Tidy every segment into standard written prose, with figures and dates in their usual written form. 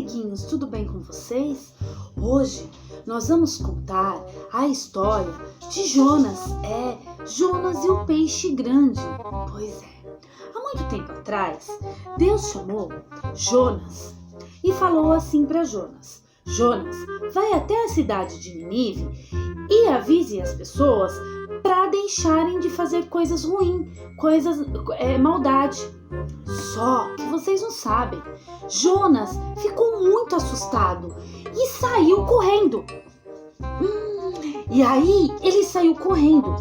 amiguinhos, tudo bem com vocês? Hoje nós vamos contar a história de Jonas, Jonas e o peixe grande. Pois é, há muito tempo atrás, Deus chamou Jonas e falou assim para Jonas: Jonas, vai até a cidade de Nínive e avise as pessoas para deixarem de fazer coisas ruins, maldade. Só que vocês não sabem, Jonas ficou muito assustado e saiu correndo. E aí ele saiu correndo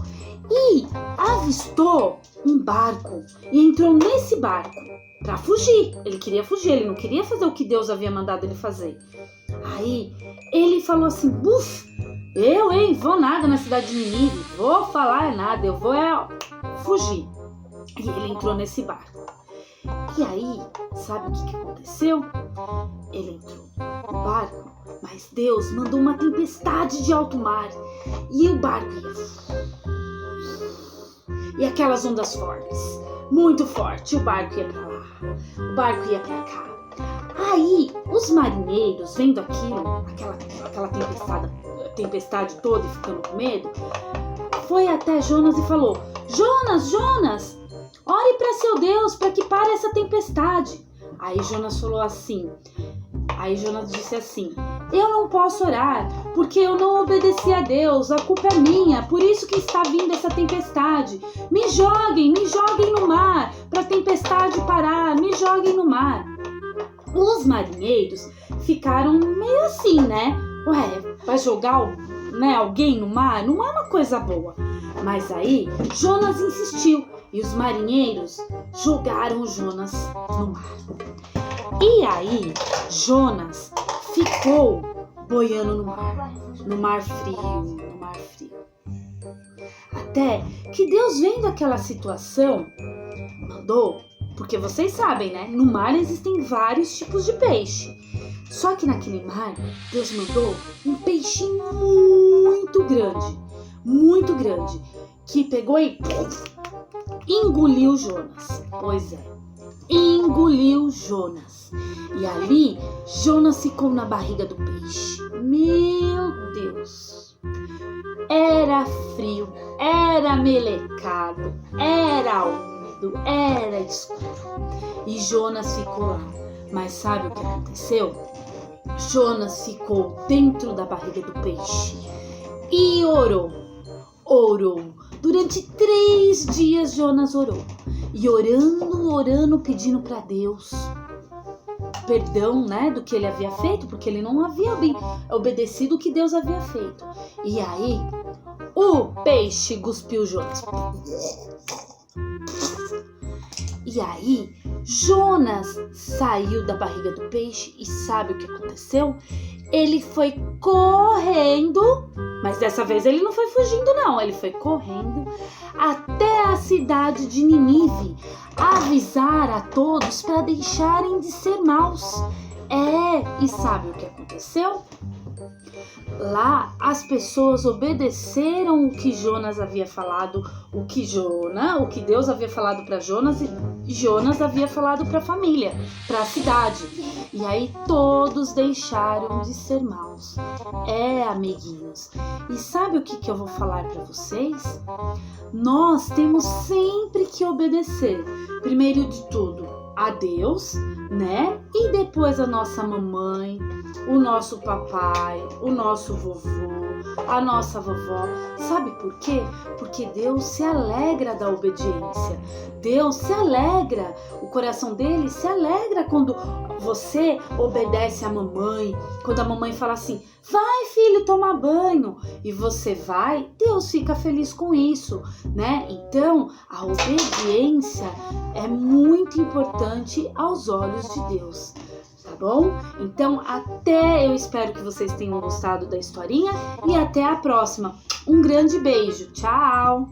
e avistou um barco e entrou nesse barco para fugir. Ele queria fugir, ele não queria fazer o que Deus havia mandado ele fazer. Aí ele falou assim: vou nada na cidade de Nínive, vou falar nada, eu vou fugir. E ele entrou nesse barco. E aí, sabe o que aconteceu? Ele entrou no barco, mas Deus mandou uma tempestade de alto mar e o barco ia. E aquelas ondas fortes, muito forte, o barco ia pra lá, o barco ia pra cá. Aí, os marinheiros, vendo aquilo, aquela tempestade toda e ficando com medo, foi até Jonas e falou: Jonas, ore para seu Deus para que pare essa tempestade. Aí Jonas disse assim: eu não posso orar porque eu não obedeci a Deus, a culpa é minha, por isso que está vindo essa tempestade. Me joguem no mar para a tempestade parar, me joguem no mar. Os marinheiros ficaram meio assim, né? Vai jogar alguém no mar? Não é uma coisa boa. Mas aí Jonas insistiu e os marinheiros jogaram Jonas no mar. E aí Jonas ficou boiando no mar frio. Até que Deus, vendo aquela situação, mandou, porque vocês sabem, né? No mar existem vários tipos de peixe. Só que naquele mar, Deus mandou um peixe muito grande, que pegou e engoliu Jonas. Pois é, engoliu Jonas. E ali, Jonas ficou na barriga do peixe. Meu Deus! Era frio, era melecado, era úmido, era escuro. E Jonas ficou lá. Mas sabe o que aconteceu? Jonas ficou dentro da barriga do peixe e orou. Durante 3 dias Jonas orou. E orando, pedindo para Deus perdão, do que ele havia feito, porque ele não havia obedecido o que Deus havia feito. E aí, o peixe cuspiu Jonas. E aí, Jonas saiu da barriga do peixe e sabe o que aconteceu? Ele foi correndo, mas dessa vez ele não foi fugindo não, ele foi correndo até a cidade de Nínive, avisar a todos para deixarem de ser maus. E sabe o que aconteceu? Lá as pessoas obedeceram o que Jonas havia falado, o que Deus havia falado para Jonas e Jonas havia falado para a família, para a cidade. E aí todos deixaram de ser maus. Amiguinhos. E sabe o que eu vou falar para vocês? Nós temos sempre que obedecer. Primeiro de tudo, a Deus, E depois a nossa mamãe, o nosso papai, o nosso vovô, a nossa vovó. Sabe por quê? Porque Deus se alegra da obediência. Deus se alegra, o coração dele se alegra quando você obedece à mamãe, quando a mamãe fala assim: vai filho tomar banho, e você vai, Deus fica feliz com isso, Então a obediência é muito importante aos olhos de Deus, tá bom? Então eu espero que vocês tenham gostado da historinha e até a próxima. Um grande beijo, tchau!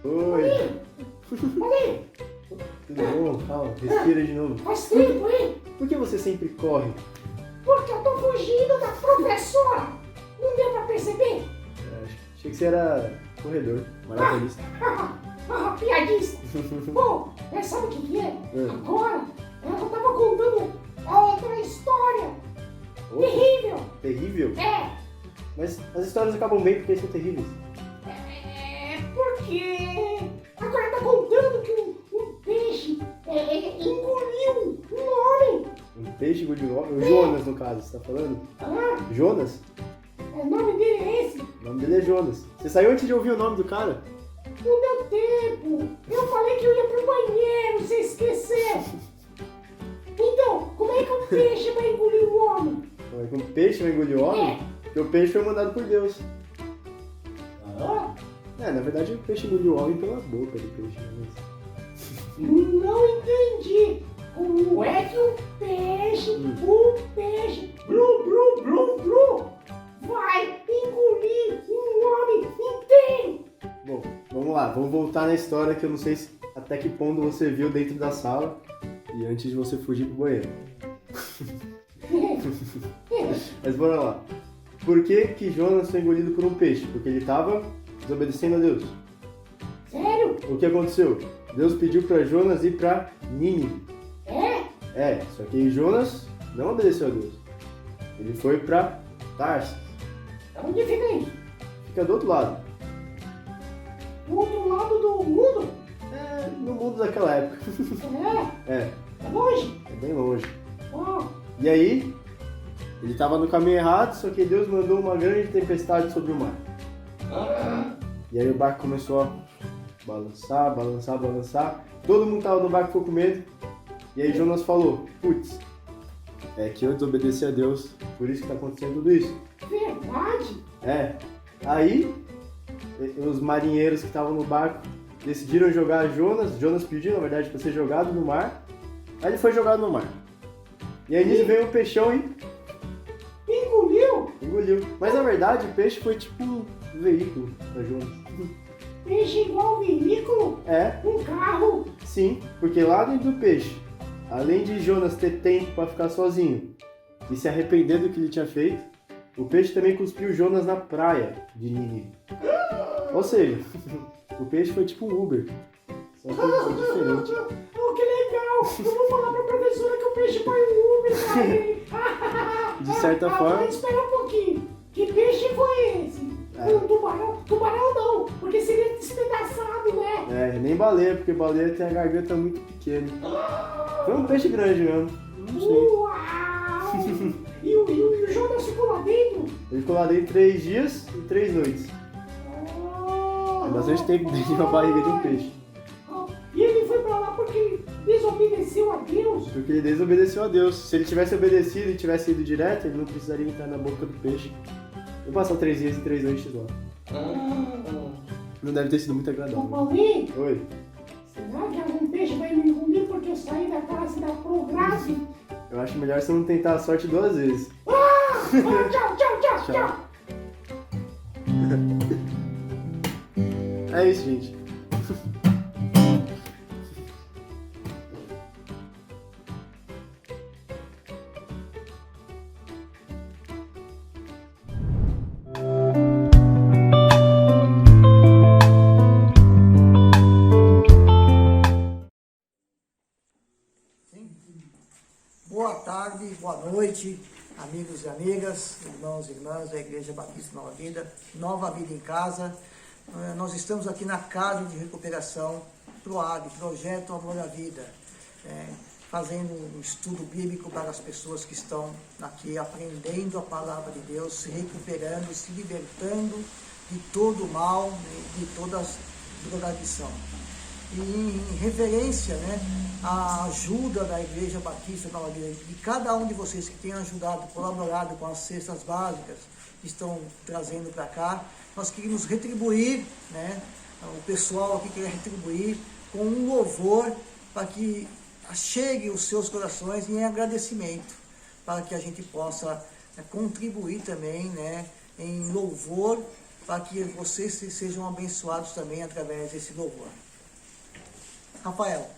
Oi! Tudo bom? Calma, respira de novo. Faz tempo, hein? Por que você sempre corre? Porque eu tô fugindo da professora. Não deu pra perceber? Achei que você era corredor, maratonista. Piadista. Bom, sabe o que é? É. Agora, ela tava contando outra história. Outra? Terrível. Terrível? É. Mas as histórias acabam bem porque são terríveis. Porque agora tá contando que um peixe engoliu um homem. Um peixe engoliu o Jonas, no caso, você tá falando? Ah, Jonas? o nome dele é esse? O nome dele é Jonas. Você saiu antes de ouvir o nome do cara? Não deu tempo. Eu falei que eu ia pro banheiro, você esqueceu. Então, como é que um peixe vai engolir um homem? Como é que um peixe vai engolir o homem? Porque o peixe foi mandado por Deus. Ah, Na verdade o peixe engoliu o homem pela boca do peixe. Mas... não entendi. Como é que um peixe, blu, vai engolir um homem inteiro? Bom, vamos lá, vamos voltar na história que eu não sei até que ponto você viu dentro da sala e antes de você fugir pro banheiro. Mas bora lá. Por que Jonas foi engolido por um peixe? Porque ele estava desobedecendo a Deus. Sério? O que aconteceu? Deus pediu para Jonas ir para Nínive. Só que Jonas não obedeceu a Deus. Ele foi para Tarsis. Onde fica isso? Fica do outro lado. Do outro lado do mundo? No mundo daquela época. É longe? É bem longe. Ah, E aí, ele estava no caminho errado, só que Deus mandou uma grande tempestade sobre o mar. E aí o barco começou a balançar. Todo mundo estava no barco, ficou com medo. E aí Jonas falou, putz, é que eu desobedeci a Deus, por isso que está acontecendo tudo isso. verdade? Aí, os marinheiros que estavam no barco decidiram jogar Jonas pediu, na verdade, para ser jogado no mar. Aí ele foi jogado no mar. E aí nisso veio um peixão e engoliu. Mas na verdade o peixe foi tipo um veículo para Jonas. Peixe igual veículo? Um carro? Sim, porque lá dentro do peixe, além de Jonas ter tempo para ficar sozinho e se arrepender do que ele tinha feito, o peixe também cuspiu Jonas na praia de Nínive. Ou seja, o peixe foi tipo um Uber, só que foi diferente. Oh, que legal! Eu vou falar pra professora que o peixe foi um Uber pra ele. De certa forma... Espera um pouquinho. Que peixe foi esse? Um tubarão? Tubarão não, porque seria despedaçado, né? Nem baleia, porque baleia tem a garganta muito pequena. Foi um peixe grande mesmo. Não sei. Uau! E o Jonas ficou lá dentro? Ele ficou lá dentro 3 dias e 3 noites. É bastante tempo dentro da barriga de um peixe. E ele foi pra lá porque ele desobedeceu a Deus? Porque ele desobedeceu a Deus. Se ele tivesse obedecido e tivesse ido direto, ele não precisaria entrar na boca do peixe. Vou passar 3 dias e 3 noites lá. Não deve ter sido muito agradável. Paulinho, Oi. será que algum peixe vai me engolir porque eu saí da classe da Prograve? Eu acho melhor você não tentar a sorte 2 vezes. Tchau. É isso, gente. Boa tarde, boa noite, amigos e amigas, irmãos e irmãs da Igreja Batista Nova Vida em Casa. Nós estamos aqui na Casa de Recuperação PROAG, Projeto Amor à Vida, fazendo um estudo bíblico para as pessoas que estão aqui aprendendo a palavra de Deus, se recuperando, se libertando de todo o mal, de toda a drogadição. E em referência, à ajuda da Igreja Batista Nova Vida, de cada um de vocês que tem ajudado, colaborado com as cestas básicas que estão trazendo para cá, nós queríamos retribuir, o pessoal aqui quer retribuir com um louvor para que chegue os seus corações em agradecimento, para que a gente possa contribuir também, em louvor, para que vocês sejam abençoados também através desse louvor. Rafael.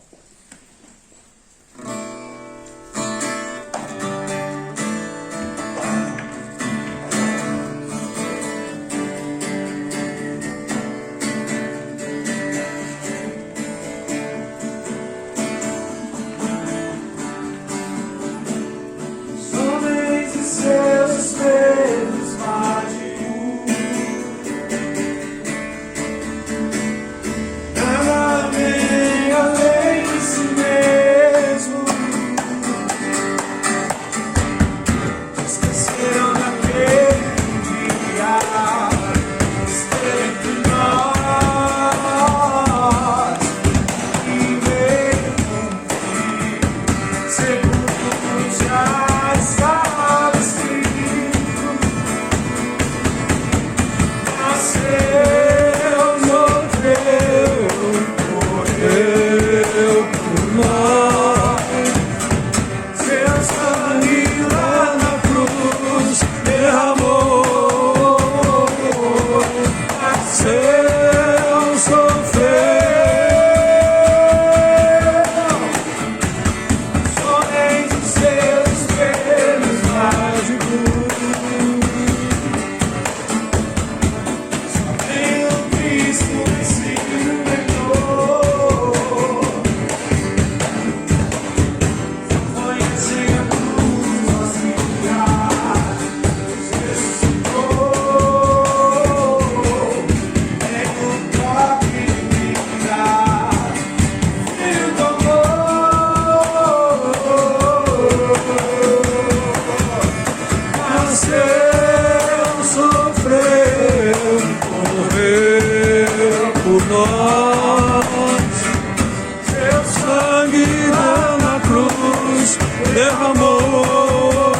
cruz derramou,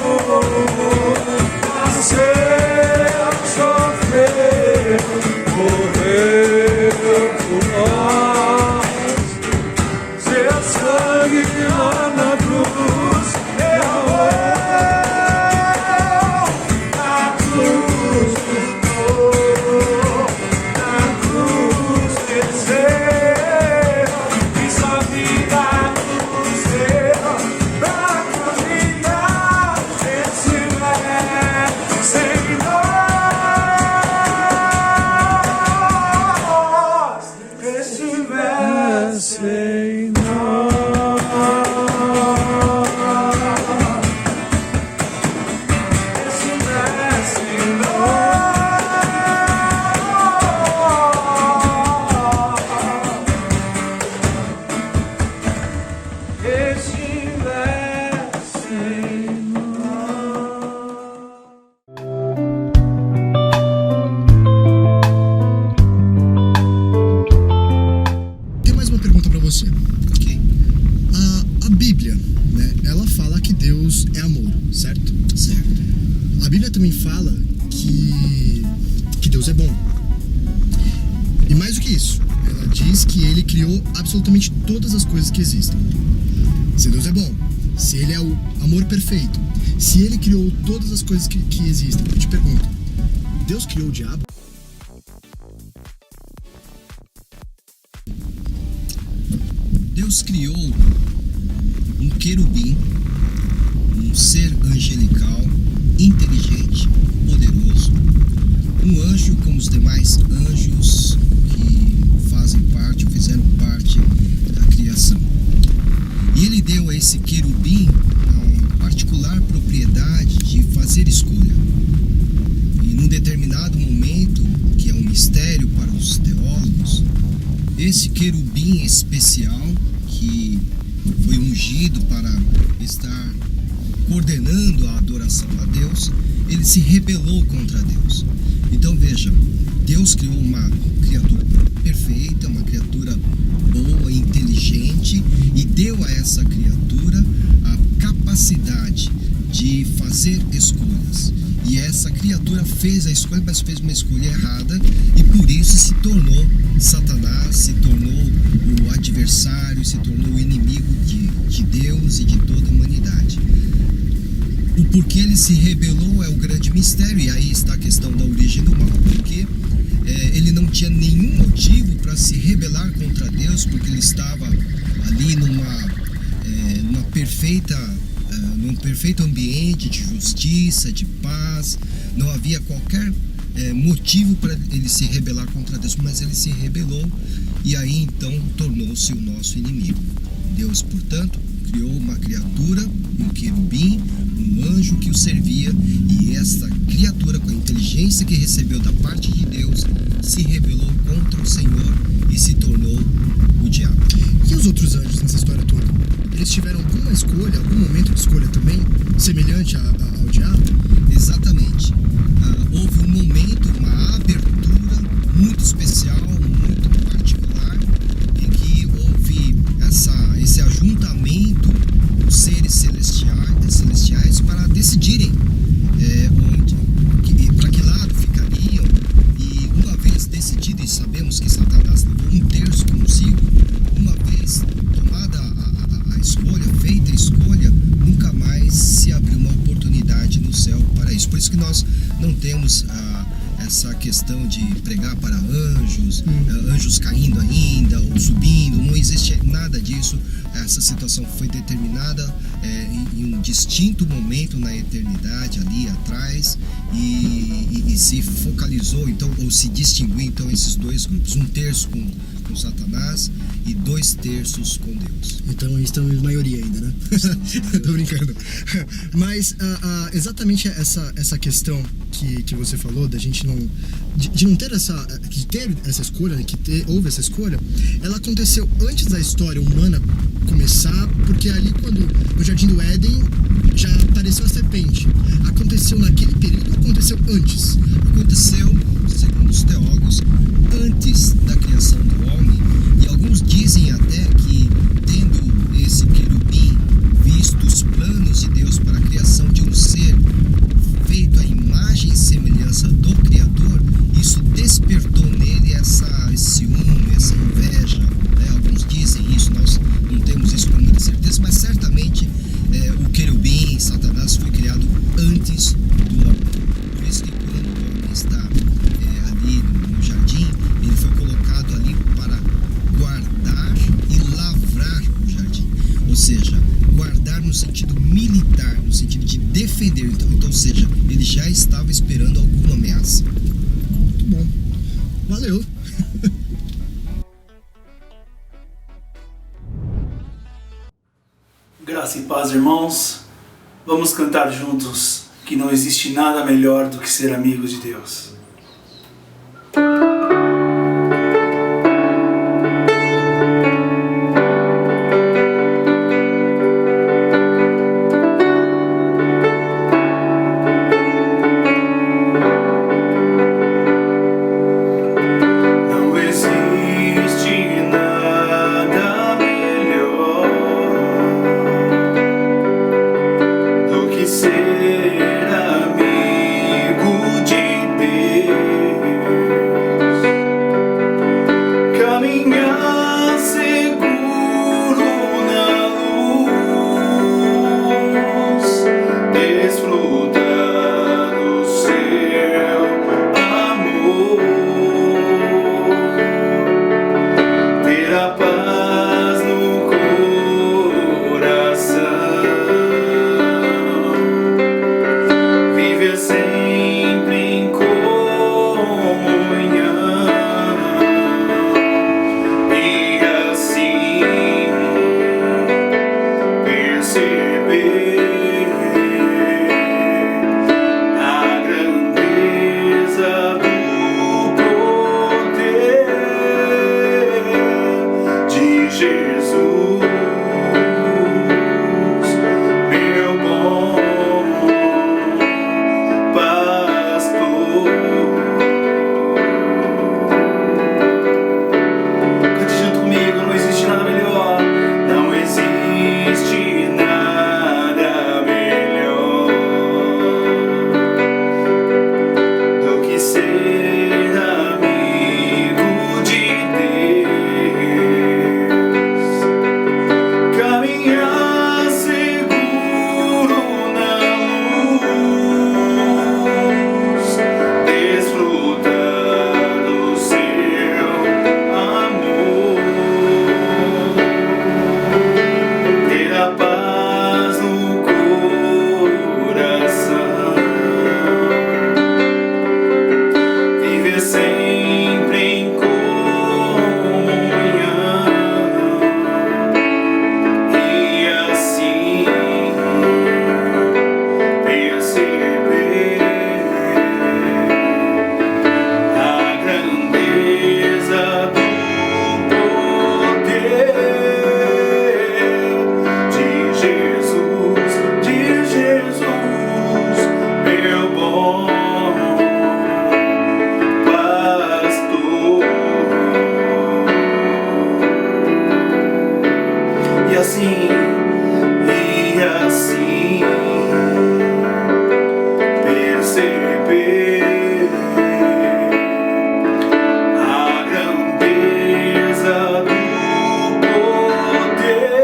nasceu, sofreu, morreu por nós. Seu sangue lá na cruz derramou, na cruz lutou, na cruz venceu, e sua vida nos deu pra caminhar esse velho sem nós, esse velho sem nós. Esse velho sem nós. Esse velho sem nós. Tem mais uma pergunta pra você. Ok. A Bíblia, né? Ela fala que Deus é amor, certo? Certo. A Bíblia também fala que Deus é bom. E mais do que isso, ela diz que Ele criou absolutamente todas as coisas que existem. Se Deus é bom, se Ele é o amor perfeito, se Ele criou todas as coisas que existem, eu te pergunto, Deus criou o diabo? Deus criou um querubim, um ser angelical, inteligente, poderoso, um anjo como os demais anjos que fazem parte ou fizeram parte da criação. E ele deu a esse querubim a particular propriedade de fazer escolha. E num determinado momento, que é um mistério para os teólogos, esse querubim especial que foi ungido para estar coordenando a adoração a Deus, ele se rebelou contra Deus. Então veja, Deus criou uma criatura perfeita, uma criatura boa, inteligente, e deu a essa criatura a capacidade de fazer escolhas. E essa criatura fez a escolha, mas fez uma escolha errada, e por isso se tornou Satanás, se tornou o adversário, se tornou o inimigo de Deus e de toda a humanidade. O porquê ele se rebelou é o grande mistério, e aí está a questão da origem do mal, porque ele não tinha nenhum motivo para se rebelar contra Deus, porque ele estava ali num perfeito ambiente de justiça, de paz, não havia qualquer motivo para ele se rebelar contra Deus, mas ele se rebelou e aí então tornou-se o nosso inimigo. Deus, portanto, criou uma criatura, um querubim, um anjo que o servia, e essa criatura, com a inteligência que recebeu da parte de Deus, se rebelou contra o Senhor e se tornou o diabo. E os outros anjos nessa história toda? Eles tiveram alguma escolha, algum momento de escolha também, semelhante ao diabo? Exatamente. Houve um momento, uma abertura muito especial, muito particular, em que houve esse ajuntamento dos seres celestiais para decidirem para que lado ficariam. E uma vez decidido, e sabemos que Satanás levou um terço consigo, uma vez tomada a escolha, feita a escolha, nunca mais se abriu uma oportunidade no céu para isso. Por isso que nós não temos essa questão de pregar para anjos, anjos caindo ainda ou subindo, não existe nada disso. Essa situação foi determinada em um distinto momento na eternidade ali atrás, e se focalizou então, ou se distinguiu então esses dois grupos, um terço com Satanás e 2/3 com Deus. Então estamos em maioria ainda, né? Tô brincando. Mas exatamente essa questão que você falou, da gente não ter essa escolha, houve essa escolha, ela aconteceu antes da história humana começar, porque ali no Jardim do Éden já apareceu a serpente. Aconteceu naquele período ou aconteceu antes? Aconteceu, segundo os teólogos, antes da criação do homem, e alguns dizem até que, tendo esse querubim visto os sentido militar, no sentido de defender. Então, ou seja, ele já estava esperando alguma ameaça. Muito bom. Valeu. Graça e paz, irmãos. Vamos cantar juntos que não existe nada melhor do que ser amigos de Deus. Não existe nada melhor do que ser amigo de Deus, caminhar seguro na luz, desfrutar do seu amor, ter a paz no coração, viver sempre em comunhão e assim perceber a grandeza do poder de Jesus, meu bom pastor. Cante junto comigo, não existe nada melhor. Não existe nada melhor do que ser amigo de Deus, caminhar seguro na luz, desfrutar do seu amor, ter a paz no coração, viver sempre em comunhão e assim perceber a grandeza do poder de Jesus, meu bom pastor. E assim perceber a grandeza do poder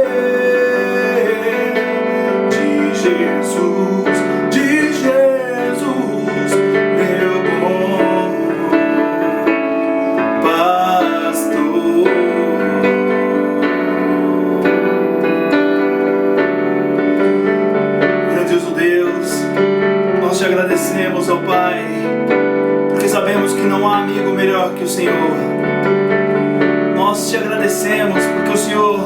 de Jesus, meu bom pastor. Grandioso Deus, nós te agradecemos, ó Pai, porque sabemos que não há amigo melhor que o Senhor. Nós te agradecemos porque o Senhor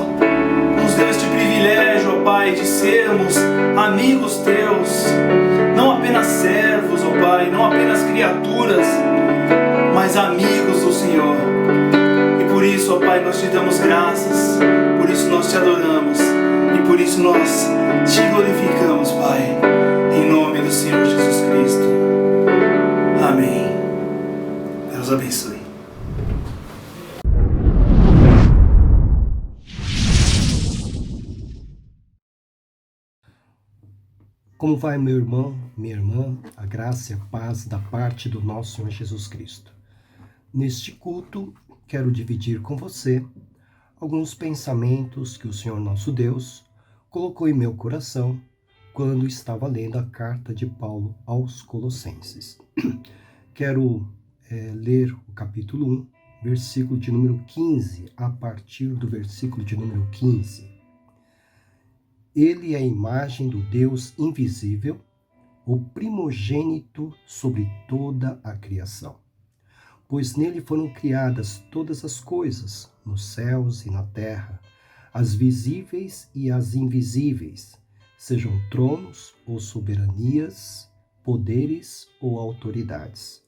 nos deu este privilégio, ó Pai, de sermos amigos teus, não apenas servos, ó Pai, não apenas criaturas, mas amigos do Senhor. E por isso, ó Pai, nós te damos graças, por isso nós te adoramos e por isso nós te glorificamos, Pai, em nome do Senhor Jesus Cristo. Amém. Deus abençoe. Como vai, meu irmão, minha irmã? A graça e a paz da parte do nosso Senhor Jesus Cristo. Neste culto, quero dividir com você alguns pensamentos que o Senhor nosso Deus colocou em meu coração quando estava lendo a carta de Paulo aos Colossenses. Quero ler o capítulo 1, versículo de número 15, a partir do versículo de número 15. Ele é a imagem do Deus invisível, o primogênito sobre toda a criação. Pois nele foram criadas todas as coisas, nos céus e na terra, as visíveis e as invisíveis, sejam tronos ou soberanias, poderes ou autoridades.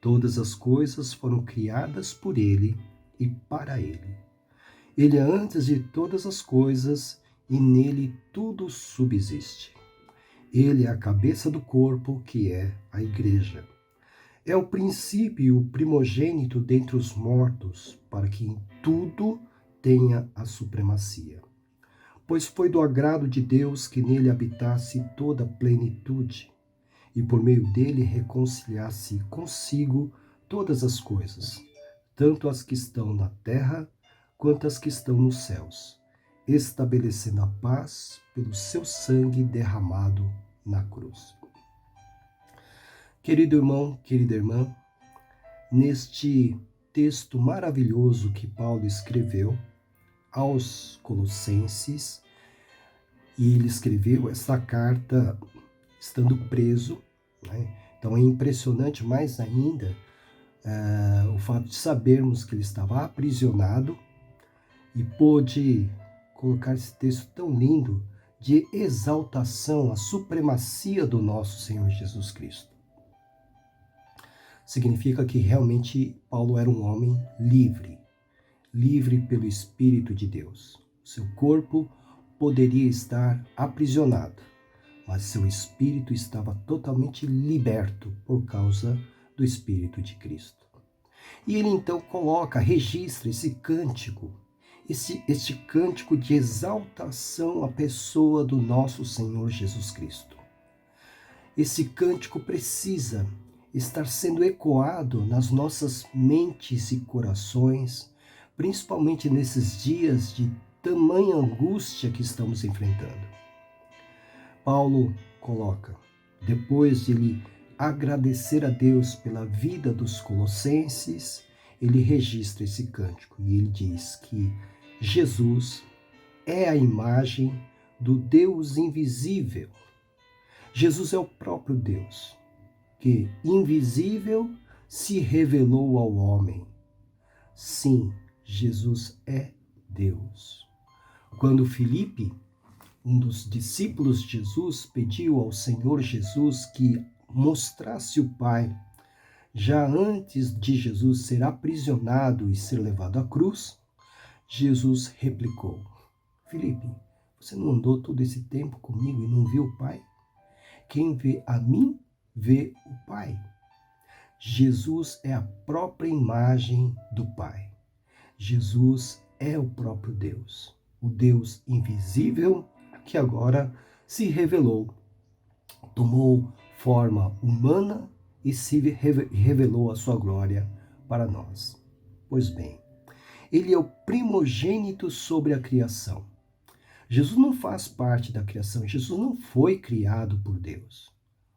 Todas as coisas foram criadas por ele e para ele. Ele é antes de todas as coisas e nele tudo subsiste. Ele é a cabeça do corpo, que é a igreja. É o princípio e o primogênito dentre os mortos, para que em tudo tenha a supremacia. Pois foi do agrado de Deus que nele habitasse toda a plenitude, e por meio dele reconciliasse consigo todas as coisas, tanto as que estão na terra quanto as que estão nos céus, estabelecendo a paz pelo seu sangue derramado na cruz. Querido irmão, querida irmã, neste texto maravilhoso que Paulo escreveu aos Colossenses, e ele escreveu essa carta estando preso, né? Então é impressionante mais ainda o fato de sabermos que ele estava aprisionado e pôde colocar esse texto tão lindo de exaltação à supremacia do nosso Senhor Jesus Cristo. Significa que realmente Paulo era um homem livre pelo Espírito de Deus. Seu corpo poderia estar aprisionado, mas seu espírito estava totalmente liberto por causa do Espírito de Cristo. E ele então registra esse cântico, este cântico de exaltação à pessoa do nosso Senhor Jesus Cristo. Esse cântico precisa estar sendo ecoado nas nossas mentes e corações, principalmente nesses dias de tamanha angústia que estamos enfrentando. Paulo coloca, depois de ele agradecer a Deus pela vida dos colossenses, ele registra esse cântico e ele diz que Jesus é a imagem do Deus invisível. Jesus é o próprio Deus, que invisível se revelou ao homem. Sim, Jesus é Deus. Quando Filipe, um dos discípulos de Jesus, pediu ao Senhor Jesus que mostrasse o Pai, já antes de Jesus ser aprisionado e ser levado à cruz, Jesus replicou: Filipe, você não andou todo esse tempo comigo e não viu o Pai? Quem vê a mim, vê o Pai. Jesus é a própria imagem do Pai. Jesus é o próprio Deus, o Deus invisível que agora se revelou, tomou forma humana e se revelou a sua glória para nós. Pois bem, ele é o primogênito sobre a criação. Jesus não faz parte da criação, Jesus não foi criado por Deus,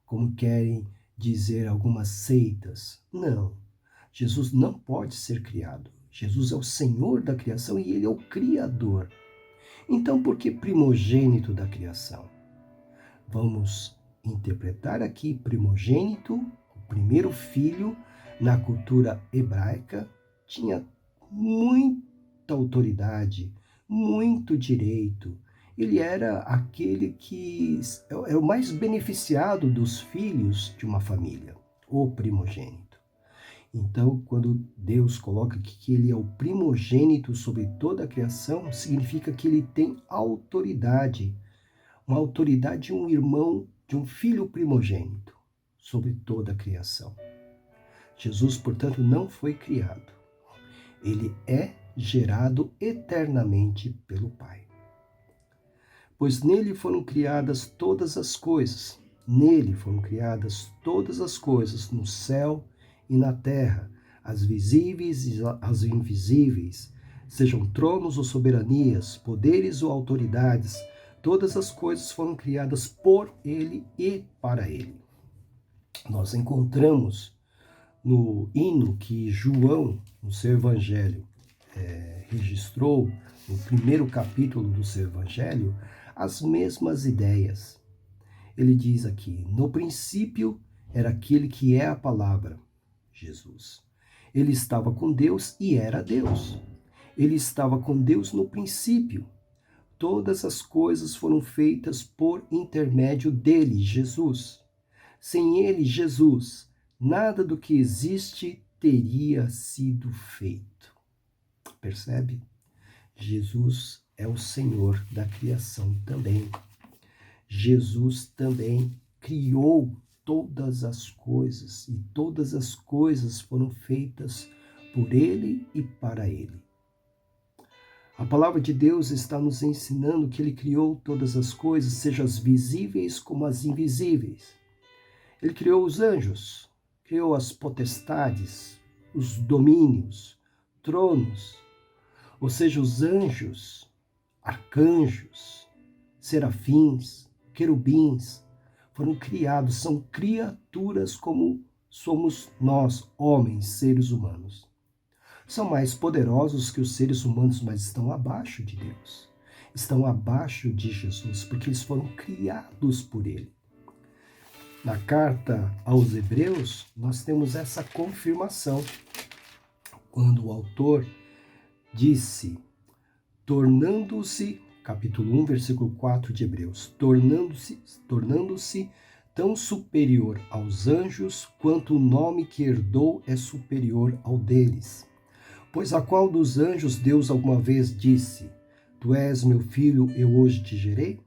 como querem dizer algumas seitas. Não, Jesus não pode ser criado. Jesus é o Senhor da criação e ele é o Criador. Então, por que primogênito da criação? Vamos interpretar aqui primogênito, o primeiro filho, na cultura hebraica, tinha muita autoridade, muito direito. Ele era aquele que é o mais beneficiado dos filhos de uma família, o primogênito. Então, quando Deus coloca que ele é o primogênito sobre toda a criação, significa que ele tem autoridade, uma autoridade de um irmão, de um filho primogênito sobre toda a criação. Jesus, portanto, não foi criado. Ele é gerado eternamente pelo Pai. Pois nele foram criadas todas as coisas. Nele foram criadas todas as coisas no céu e na terra, as visíveis e as invisíveis, sejam tronos ou soberanias, poderes ou autoridades, todas as coisas foram criadas por ele e para ele. Nós encontramos no hino que João, no seu evangelho, registrou, no primeiro capítulo do seu evangelho, as mesmas ideias. Ele diz aqui: no princípio era aquele que é a palavra, Jesus. Ele estava com Deus e era Deus. Ele estava com Deus no princípio. Todas as coisas foram feitas por intermédio dele, Jesus. Sem ele, Jesus, nada do que existe teria sido feito. Percebe? Jesus é o Senhor da criação também. Jesus também criou todas as coisas, e todas as coisas foram feitas por ele e para ele. A palavra de Deus está nos ensinando que ele criou todas as coisas, seja as visíveis como as invisíveis. Ele criou os anjos, criou as potestades, os domínios, tronos, ou seja, os anjos, arcanjos, serafins, querubins, foram criados, são criaturas como somos nós, homens, seres humanos. São mais poderosos que os seres humanos, mas estão abaixo de Deus. Estão abaixo de Jesus, porque eles foram criados por ele. Na carta aos Hebreus, nós temos essa confirmação, quando o autor disse, tornando-se, capítulo 1, versículo 4 de Hebreus, tornando-se tão superior aos anjos, quanto o nome que herdou é superior ao deles. Pois a qual dos anjos Deus alguma vez disse, tu és meu filho, eu hoje te gerei?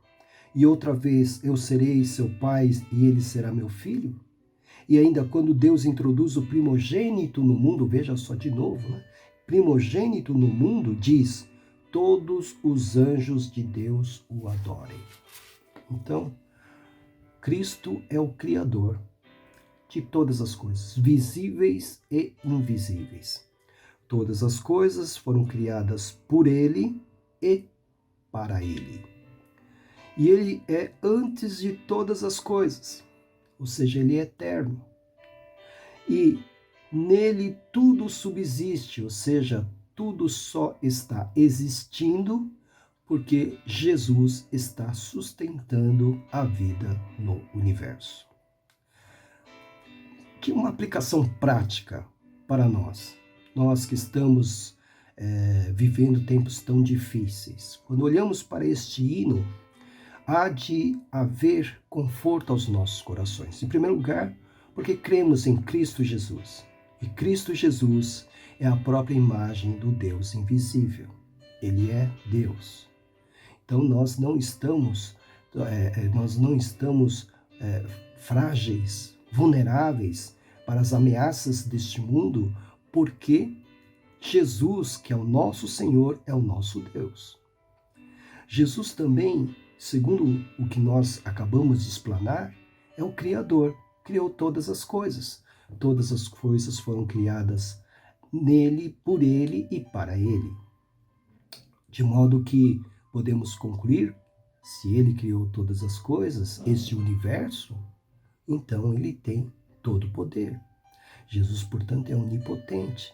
E outra vez, eu serei seu pai e ele será meu filho? E ainda quando Deus introduz o primogênito no mundo, veja só de novo, né? Primogênito no mundo, diz, todos os anjos de Deus o adorem. Então, Cristo é o Criador de todas as coisas, visíveis e invisíveis. Todas as coisas foram criadas por ele e para ele. E ele é antes de todas as coisas, ou seja, ele é eterno. E nele tudo subsiste, ou seja, tudo só está existindo porque Jesus está sustentando a vida no universo. Que uma aplicação prática para nós que estamos vivendo tempos tão difíceis. Quando olhamos para este hino, há de haver conforto aos nossos corações. Em primeiro lugar, porque cremos em Cristo Jesus. E Cristo Jesus é a própria imagem do Deus invisível. Ele é Deus. Então nós não estamos frágeis, vulneráveis para as ameaças deste mundo, porque Jesus, que é o nosso Senhor, é o nosso Deus. Jesus também, segundo o que nós acabamos de explanar, é o Criador, criou todas as coisas. Todas as coisas foram criadas nele, por ele e para ele. De modo que podemos concluir, se ele criou todas as coisas, este universo, então ele tem todo o poder. Jesus, portanto, é onipotente.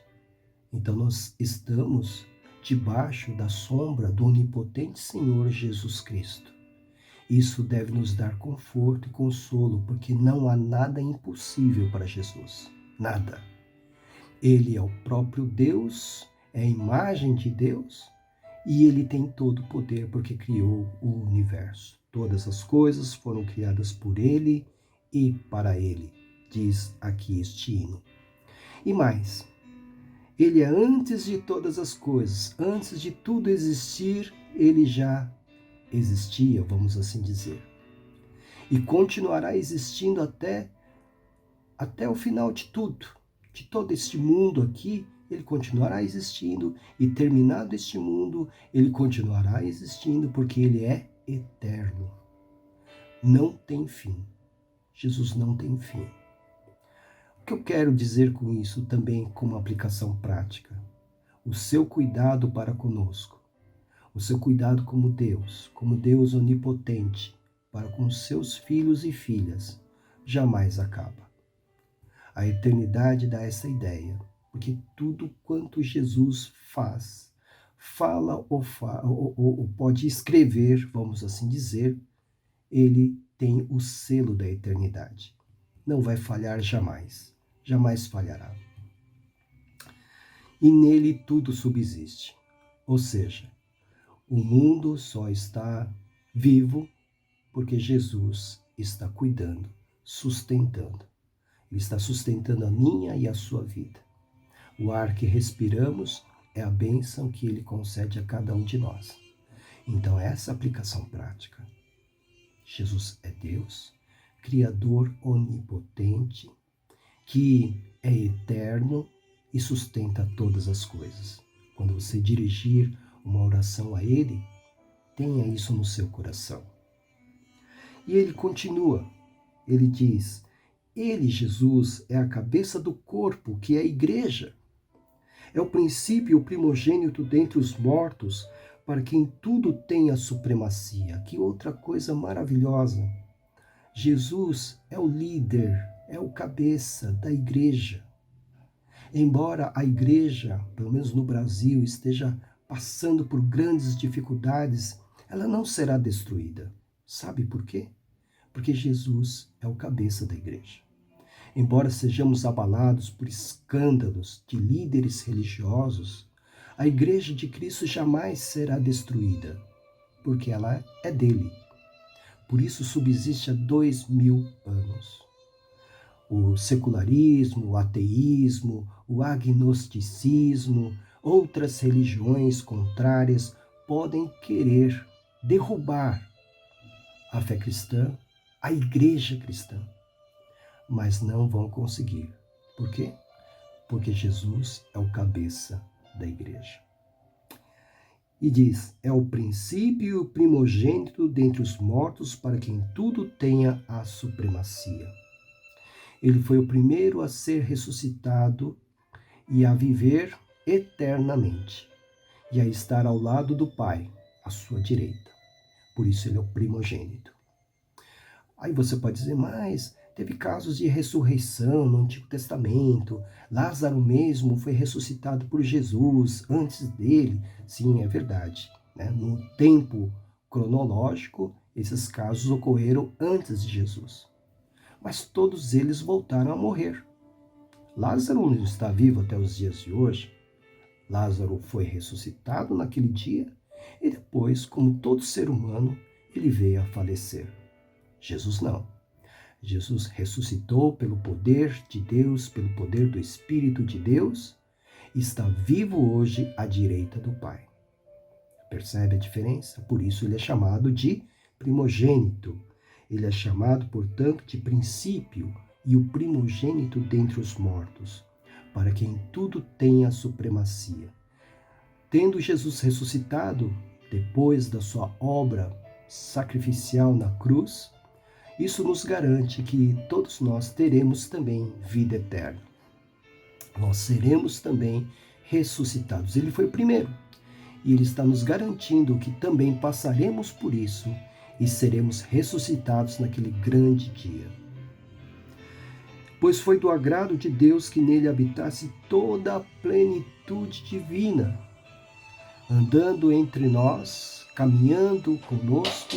Então nós estamos debaixo da sombra do onipotente Senhor Jesus Cristo. Isso deve nos dar conforto e consolo, porque não há nada impossível para Jesus. Nada. Ele é o próprio Deus, é a imagem de Deus, e ele tem todo o poder porque criou o universo. Todas as coisas foram criadas por ele e para ele, diz aqui este hino. E mais, ele é antes de todas as coisas, antes de tudo existir, ele já existia, vamos assim dizer. E continuará existindo até o final de tudo. De todo este mundo aqui, ele continuará existindo. E terminado este mundo, ele continuará existindo porque ele é eterno. Não tem fim. Jesus não tem fim. O que eu quero dizer com isso também como aplicação prática? O seu cuidado para conosco. O seu cuidado como Deus onipotente, para com seus filhos e filhas, jamais acaba. A eternidade dá essa ideia, porque tudo quanto Jesus faz, fala ou pode escrever, vamos assim dizer, ele tem o selo da eternidade. Não vai falhar jamais, jamais falhará. E nele tudo subsiste. Ou seja, o mundo só está vivo porque Jesus está cuidando, sustentando. Ele está sustentando a minha e a sua vida. O ar que respiramos é a bênção que ele concede a cada um de nós. Então, essa aplicação prática. Jesus é Deus, Criador onipotente, que é eterno e sustenta todas as coisas. Quando você dirigir uma oração a Ele, tenha isso no seu coração. E ele continua, ele diz, ele, Jesus, é a cabeça do corpo, que é a igreja. É o princípio e o primogênito dentre os mortos, para que em tudo tenha supremacia. Que outra coisa maravilhosa. Jesus é o líder, é o cabeça da igreja. Embora a igreja, pelo menos no Brasil, esteja passando por grandes dificuldades, ela não será destruída. Sabe por quê? Porque Jesus é o cabeça da igreja. Embora sejamos abalados por escândalos de líderes religiosos, a igreja de Cristo jamais será destruída, porque ela é dele. Por isso subsiste há 2000 anos. O secularismo, o ateísmo, o agnosticismo, outras religiões contrárias podem querer derrubar a fé cristã, a igreja cristã, mas não vão conseguir. Por quê? Porque Jesus é o cabeça da igreja. E diz, é o princípio e o primogênito dentre os mortos, para que em tudo tenha a supremacia. Ele foi o primeiro a ser ressuscitado e a viver eternamente, e a estar ao lado do Pai, à sua direita. Por isso ele é o primogênito. Aí você pode dizer, mas teve casos de ressurreição no Antigo Testamento. Lázaro mesmo foi ressuscitado por Jesus antes dele. Sim, é verdade, né? No tempo cronológico, esses casos ocorreram antes de Jesus. Mas todos eles voltaram a morrer. Lázaro não está vivo até os dias de hoje. Lázaro foi ressuscitado naquele dia e depois, como todo ser humano, ele veio a falecer. Jesus não. Jesus ressuscitou pelo poder de Deus, pelo poder do Espírito de Deus, e está vivo hoje à direita do Pai. Percebe a diferença? Por isso ele é chamado de primogênito. Ele é chamado, portanto, de princípio e o primogênito dentre os mortos, para que em tudo tenha supremacia. Tendo Jesus ressuscitado, depois da sua obra sacrificial na cruz, isso nos garante que todos nós teremos também vida eterna. Nós seremos também ressuscitados. Ele foi o primeiro. E ele está nos garantindo que também passaremos por isso e seremos ressuscitados naquele grande dia. Pois foi do agrado de Deus que nele habitasse toda a plenitude divina, andando entre nós, caminhando conosco,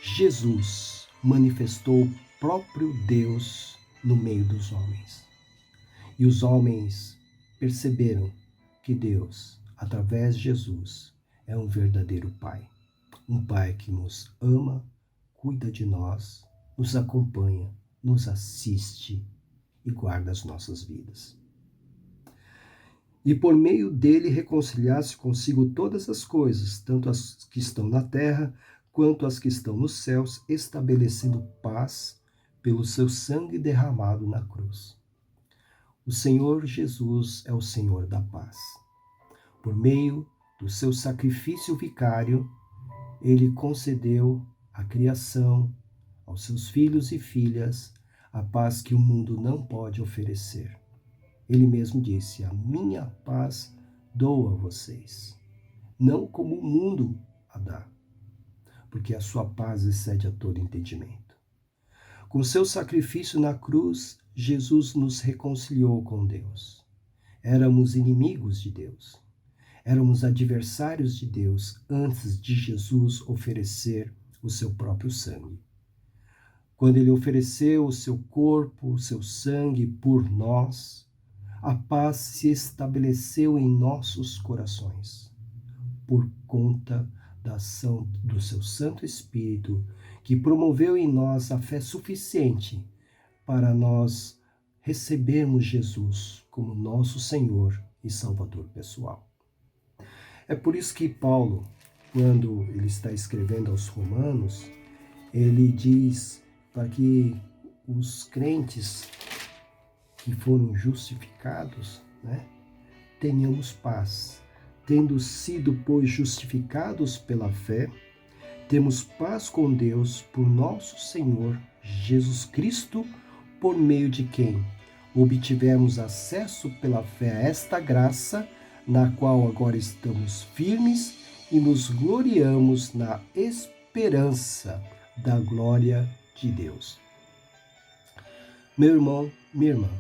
Jesus manifestou o próprio Deus no meio dos homens. E os homens perceberam que Deus, através de Jesus, é um verdadeiro Pai. Um Pai que nos ama, cuida de nós, nos acompanha, nos assiste e guarda as nossas vidas. E por meio dele reconciliasse consigo todas as coisas, tanto as que estão na terra, quanto as que estão nos céus, estabelecendo paz pelo seu sangue derramado na cruz. O Senhor Jesus é o Senhor da paz. Por meio do seu sacrifício vicário, ele concedeu à criação, aos seus filhos e filhas, a paz que o mundo não pode oferecer. Ele mesmo disse, a minha paz dou a vocês, não como o mundo a dá, porque a sua paz excede a todo entendimento. Com seu sacrifício na cruz, Jesus nos reconciliou com Deus. Éramos inimigos de Deus. Éramos adversários de Deus antes de Jesus oferecer o seu próprio sangue. Quando ele ofereceu o seu corpo, o seu sangue por nós, a paz se estabeleceu em nossos corações, por conta da ação do seu Santo Espírito, que promoveu em nós a fé suficiente para nós recebermos Jesus como nosso Senhor e Salvador pessoal. É por isso que Paulo, quando ele está escrevendo aos Romanos, ele diz para que os crentes que foram justificados, tenhamos paz. Tendo sido, pois, justificados pela fé, temos paz com Deus por nosso Senhor Jesus Cristo, por meio de quem obtivemos acesso pela fé a esta graça, na qual agora estamos firmes e nos gloriamos na esperança da glória de Deus. Meu irmão, minha irmã,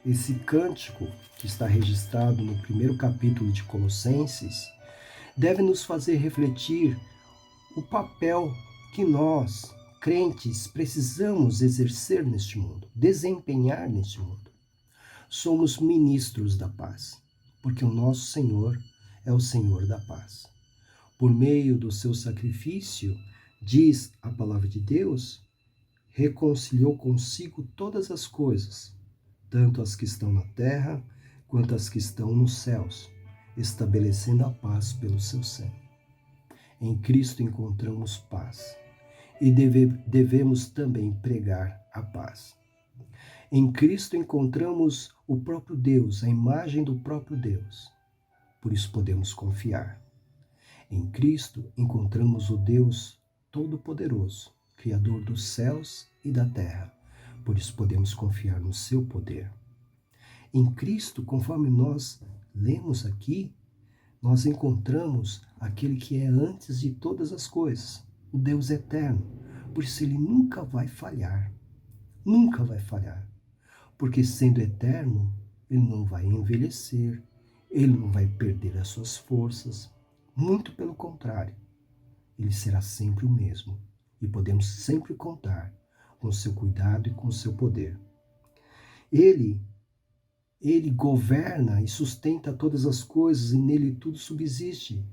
esse cântico que está registrado no primeiro capítulo de Colossenses deve nos fazer refletir o papel que nós, crentes, precisamos exercer neste mundo, desempenhar neste mundo. Somos ministros da paz, porque o nosso Senhor é o Senhor da paz. Por meio do seu sacrifício, diz a palavra de Deus, reconciliou consigo todas as coisas, tanto as que estão na terra, quanto as que estão nos céus, estabelecendo a paz pelo seu sangue. Em Cristo encontramos paz e devemos também pregar a paz. Em Cristo encontramos o próprio Deus, a imagem do próprio Deus. Por isso podemos confiar. Em Cristo encontramos o Deus Todo-Poderoso, Criador dos céus e da terra. Por isso podemos confiar no seu poder. Em Cristo, conforme nós lemos aqui, nós encontramos aquele que é antes de todas as coisas, o Deus eterno. Por isso ele nunca vai falhar. Nunca vai falhar. Porque sendo eterno, ele não vai envelhecer, ele não vai perder as suas forças. Muito pelo contrário, ele será sempre o mesmo. E podemos sempre contar com o seu cuidado e com o seu poder. Ele governa e sustenta todas as coisas e nele tudo subsiste.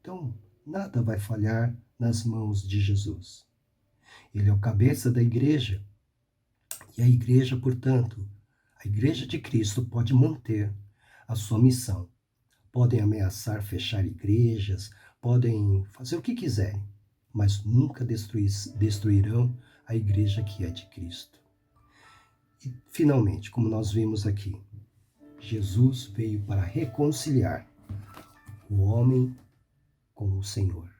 Então, nada vai falhar nas mãos de Jesus. Ele é o cabeça da igreja. E a igreja, portanto, a igreja de Cristo pode manter a sua missão. Podem ameaçar fechar igrejas, podem fazer o que quiserem, mas nunca destruirão a igreja que é de Cristo. E, finalmente, como nós vimos aqui, Jesus veio para reconciliar o homem com o Senhor.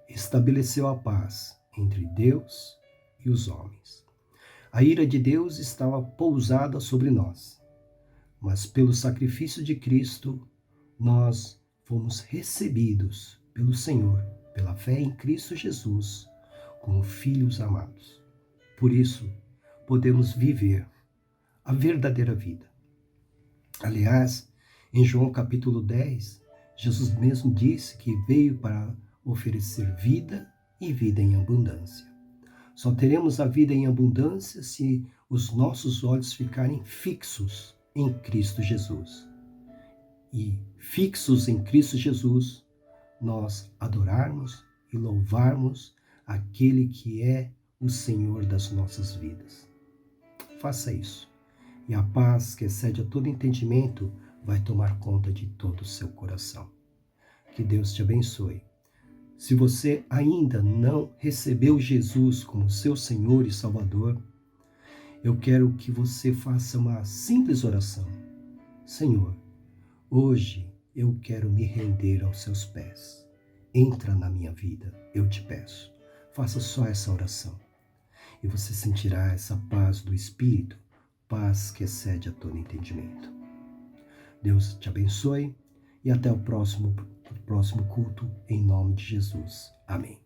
Estabeleceu a paz entre Deus e os homens. A ira de Deus estava pousada sobre nós, mas pelo sacrifício de Cristo, nós fomos recebidos pelo Senhor, pela fé em Cristo Jesus, como filhos amados. Por isso, podemos viver a verdadeira vida. Aliás, em João capítulo 10, Jesus mesmo disse que veio para oferecer vida e vida em abundância. Só teremos a vida em abundância se os nossos olhos ficarem fixos em Cristo Jesus. E fixos em Cristo Jesus, nós adorarmos e louvarmos aquele que é o Senhor das nossas vidas. Faça isso. E a paz que excede a todo entendimento vai tomar conta de todo o seu coração. Que Deus te abençoe. Se você ainda não recebeu Jesus como seu Senhor e Salvador, eu quero que você faça uma simples oração. Senhor, hoje eu quero me render aos seus pés. Entra na minha vida, eu te peço. Faça só essa oração. E você sentirá essa paz do Espírito, paz que excede a todo entendimento. Deus te abençoe e até o próximo culto, em nome de Jesus. Amém.